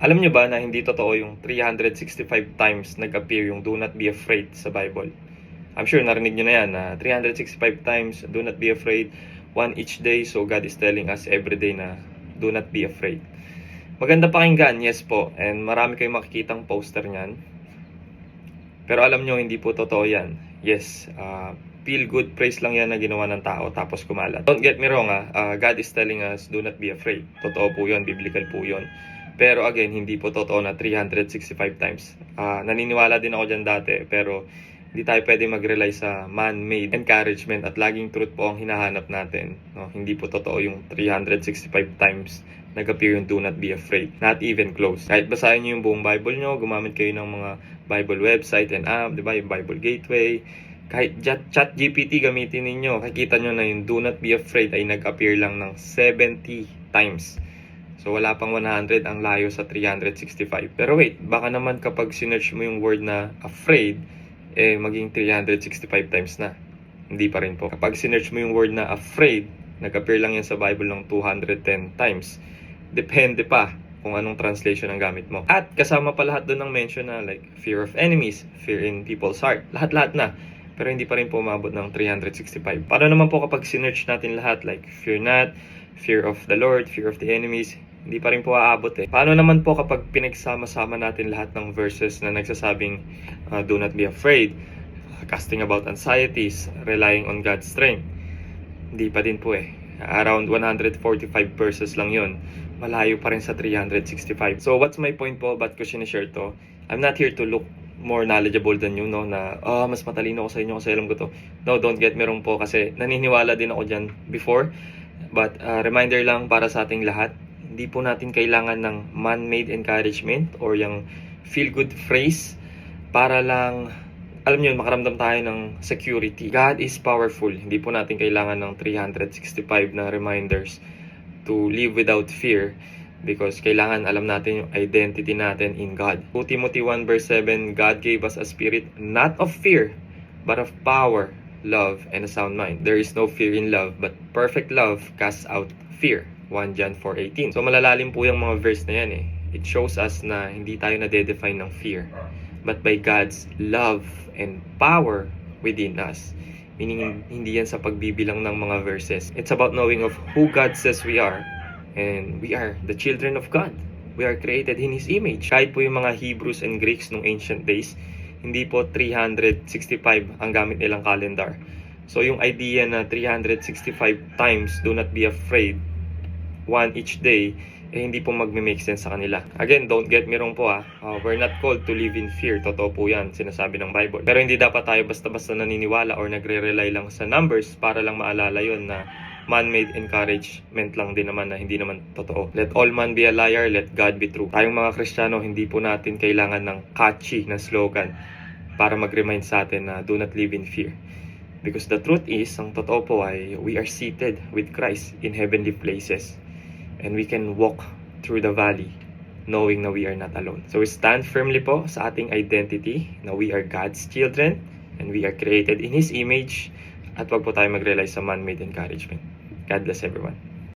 Alam nyo ba na hindi totoo yung 365 times nag-appear yung do not be afraid sa Bible? I'm sure narinig nyo na yan na 365 times do not be afraid, one each day. So God is telling us every day na do not be afraid. Maganda pakinggan, yes po. And marami kayong makikitang poster niyan. Pero alam nyo, hindi po totoo yan. Yes, feel good praise lang yan na ginawa ng tao tapos kumalat. Don't get me wrong, God is telling us do not be afraid. Totoo po yun, biblical po yun. Pero again, hindi po totoo na 365 times. Naniniwala din ako dyan dati, pero hindi tayo pwede mag-rely sa man-made encouragement at laging truth po ang hinahanap natin. No? Hindi po totoo yung 365 times nag-appear yung do not be afraid. Not even close. Kahit basahin nyo yung buong Bible nyo, gumamit kayo ng mga Bible website and app, di ba? Yung Bible Gateway. Kahit chat GPT gamitin ninyo, makikita nyo na yung do not be afraid ay nag-appear lang ng 70 times. So wala pang 100, ang layo sa 365. Pero wait, baka naman kapag sinearch mo yung word na afraid, maging 365 times na. Hindi pa rin po. Kapag sinearch mo yung word na afraid, nag-appear lang yan sa Bible ng 210 times. Depende pa kung anong translation ang gamit mo. At kasama pa lahat doon ng mention na like fear of enemies, fear in people's heart. Lahat-lahat na. Pero hindi pa rin po umabot ng 365. Paano naman po kapag sinearch natin lahat like fear not, fear of the Lord, fear of the enemies, hindi pa rin po aabot eh. Paano naman po kapag pinagsama-sama natin lahat ng verses na nagsasabing do not be afraid, casting about anxieties, relying on God's strength? Hindi pa din po eh. Around 145 verses lang yon. Malayo pa rin sa 365. So what's my point po? Ba't ko sinishare to? I'm not here to look more knowledgeable than you, no? Na, mas matalino ako sa inyo kasi alam ko to. No, don't get me wrong po kasi naniniwala din ako dyan before. But reminder lang para sa ating lahat, hindi po natin kailangan ng man-made encouragement or yung feel-good phrase para lang, alam nyo, makaramdam tayo ng security. God is powerful. Hindi po natin kailangan ng 365 na reminders to live without fear because kailangan alam natin yung identity natin in God. 2 Timothy 1 verse 7, God gave us a spirit not of fear, but of power, love, and a sound mind. There is no fear in love, but perfect love casts out fear. 1 John 4:18. So malalalim po yung mga verse na yan eh. It shows us na hindi tayo na-define ng fear, but by God's love and power within us. Meaning, hindi yan sa pagbibilang ng mga verses. It's about knowing of who God says we are. And we are the children of God. We are created in His image. Kahit po yung mga Hebrews and Greeks nung ancient days, hindi po 365 ang gamit nilang calendar. So yung idea na 365 times do not be afraid, one each day, hindi po magme-make sense sa kanila. Again, don't get me wrong po we're not called to live in fear. Totoo po yan, sinasabi ng Bible. Pero hindi dapat tayo basta-basta naniniwala or nagre-rely lang sa numbers para lang maalala yon na man-made encouragement lang din naman na hindi naman totoo. Let all man be a liar, let God be true. Tayong mga Kristiyano, hindi po natin kailangan ng catchy na slogan para mag-remind sa atin na do not live in fear. Because the truth is, ang totoo po ay we are seated with Christ in heavenly places. And we can walk through the valley knowing na we are not alone. So we stand firmly po sa ating identity na we are God's children and we are created in His image at wag po tayo mag-rely sa man-made encouragement. God bless everyone.